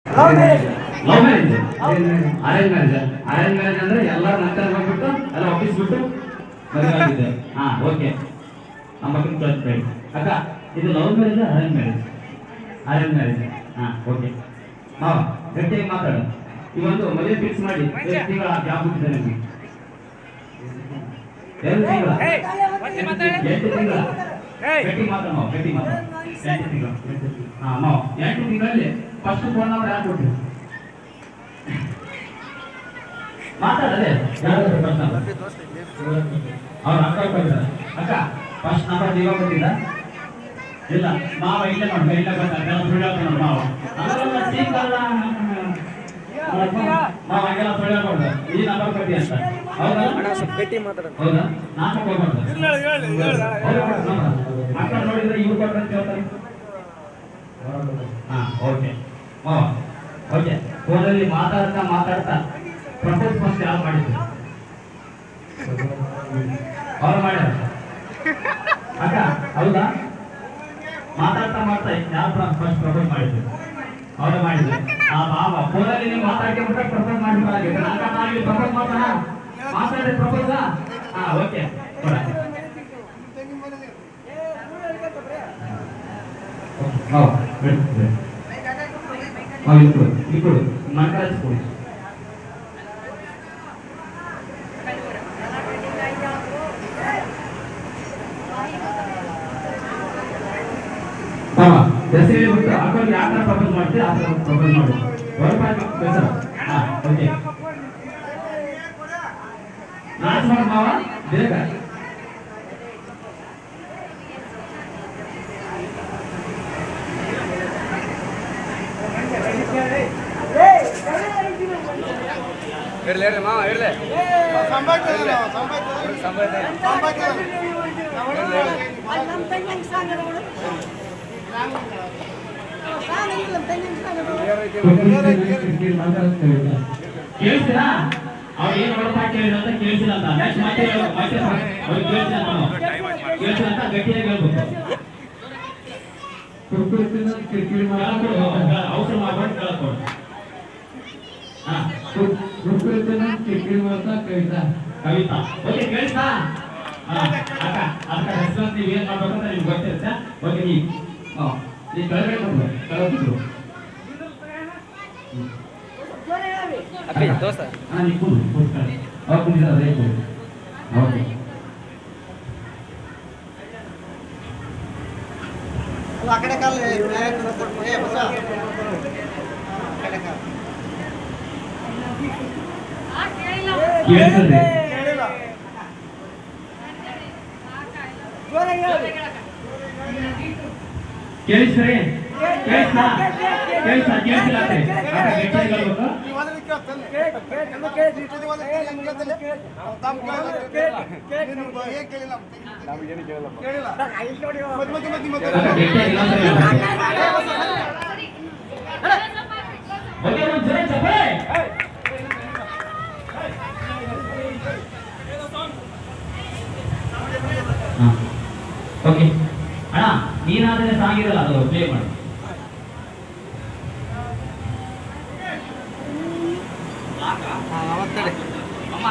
Love marriage arrange marriage ಅಂದ್ರೆ ಎಲ್ಲರೂ ನಂತರ ಹೋಗ್ಬಿಟ್ಟು ಎಲ್ಲ ಆಫೀಸ್ ಬಿಟ್ಟು ಮದುವೆ ಆಗಿದೆ. ಹಾ ಓಕೆ, ನಮ್ಮ ಮಕ್ಕಳು ಕೇಳ್ಬೇಡಿ ಅಕ್ಕ. ಇದು ಲವ್ ಮ್ಯಾರೇಜ್ ಅರೇಂಜ್ ಮ್ಯಾರೇಜ್. ಹಾ ಓಕೆ ಮಾವ ಗಟ್ಟಿಯಾಗಿ ಮಾತಾಡು. ಈ ಒಂದು ಮದುವೆ ಫಿಕ್ಸ್ ಮಾಡಿ 2 ತಿಂಗಳ ಜಾಬ್ ಬಿಟ್ಟಿದೆ ನಿಮಗೆ. 2 ತಿಂಗಳ 8 ತಿಂಗಳ ಗಟ್ಟಿ ಮಾತಾಡು ಮಾವ, ಗಟ್ಟಿ ಮಾತಾಡು. 8 ತಿಂಗಳು. ಹಾ ಮಾವ 8 ತಿಂಗಳಲ್ಲಿ ಫಸ್ಟ್ ಫೋನ್ ನಂಬರ್ ಯಾರು ಕೊಟ್ಟಿರಿ? ಮಾತಾಡದೆ ಅವ್ರ ಅಕ್ಕ ಕೊಟ್ಟಿದ್ದಾರೆ. ಅಕ್ಕ ಫಸ್ಟ್ ನಂಬರ್ ನೀವ ಕೊಟ್ಟಿದ್ದ? ಇಲ್ಲ ಮಾವ ಇಲ್ಲೇ ಮಾಡ್ಬೇಕು, ಇಲ್ಲೇ ಬರ್ತಾರೆ ಸುಳ್ಳು ಮಾವ. ಮಾವ ಹಂಗೆಲ್ಲ ಸುಳ್ಳು ಕೊಡ್ತಾರೆ. ಈ ನಂಬರ್ ಕೊಟ್ಟಿ ಅಂತ ಹೌದಾ? ಹೌದಾ? ನಾಲ್ಕು ಹೋಗ್ಬಾರ್ದು ಮಕ್ಕಳು ನೋಡಿದ್ರೆ ಇವ್ರು ಕೊಟ್ರೆ ಅಂತ ಹೇಳ್ತಾರೆ. ಹಾ ಓಕೆ ಮಾವ ಓಕೆ. ಫೋನಲ್ಲಿ ಮಾತಾಡ್ತಾ ಪ್ರಪೋಸ್ ಫಸ್ಟ್ ಯಾರು ಮಾಡಿದ್ರು? ಅವ್ರು ಮಾಡ್ಯಾರ ಅಕ್ಕ ಹೌದಾ? ಮಾತಾಡ್ತಾ ಯಾರು ಫಸ್ಟ್ ಪ್ರಪೋಸ್ ಮಾಡಿದ್ರು? ಅವ್ರು ಮಾಡಿದ್ರು. ಆ ಬಾಬಾ ಫೋನಲ್ಲಿ ನೀವು ಮಾತಾಡ್ಕೊಂಡ್ಬಿಟ್ರೆ ಪ್ರಪೋಸ್ ಮಾಡ್ಬೇಕಾಗಿ ಪ್ರಪೋಸ್ ಮಾಡ್ತಾನ ಮಾತಾಡಿದ್ರೆ ಪ್ರಪೋಸ. ಹಾ ಓಕೆ ಕೊಡ ఇప్పుడు మాట్లాడుకోండి. ದಸರೆ ಬಿಟ್ಟು ಅಕ್ಕವ್ರಿಗೆ ಯಾವ ಥರ ಪ್ರಪೋಸ್ ಮಾಡ್ತೀವಿ ಆ ಥರ ಪ್ರಪೋಸ್ ಮಾಡಿ ಓಕೆ. ನಾಚ್ ಮಾಡ ಮಾವ ಬೇಗ. ಇರ್ಲಿ ಮಾವ ಇರ್ಲಿ ಕೇಳಿಸ್ತೀರಾ? ಅವ್ರು ಏನು ಹೊರಪಾಠ ಕೇಳಿದ್ರು ಅಂತ ಕೇಳಿಸಿಲ್ಲ ಅಂತ ನೆಕ್ಸ್ಟ್ ಮತ್ತೆ ಅವ್ರಿಗೆ ಕೇಳಿಸಿಲ್ಲ ಅಂತ ಗಟ್ಟಿಯಾಗಿ ಹೇಳ್ಬೇಕು. ಅವಸರ ಮಾಡ್ಕೊಂಡು ಕೇಳಕ್ಕೊಡು. ಕವಿತಾ ಓಕೆ ಕೇಳಿಸ್ತಾ? ಅಕ್ಕ ಅದಕ್ಕ ರೆಸ್ಪಾನ್ಸ್ ನೀವು ಏನ್ ಮಾಡ್ಬೇಕು ಅಂತ ನಿಮ್ಗೆ ಗೊತ್ತಿರುತ್ತೆ. ಓಕೆ ನೀವು ಕೆಳಗಡೆ ಕೆಳಗಿದ್ರು ಓಕೆ. ಕೇಳಿಸ್ತದೆ ಕೇಳಿಸ್ತಾರೆ ಕೇಳಿಸ್ತಾ ಕೇಳಿಸ್ತಾ ಕೇಳಿಸಿಲ್ಲ ಅಂತ ಗಟ್ಟಿಯಾಗಿ ಹೇಳ್ಬೇಕು. ಓಕೆ ಅಣ್ಣ ನೀನಾದ್ರೆ ಸಾಂಗಿರಲ್ಲ ಅದು ಪ್ಲೇ ಮಾಡಿ. ಅಮ್ಮ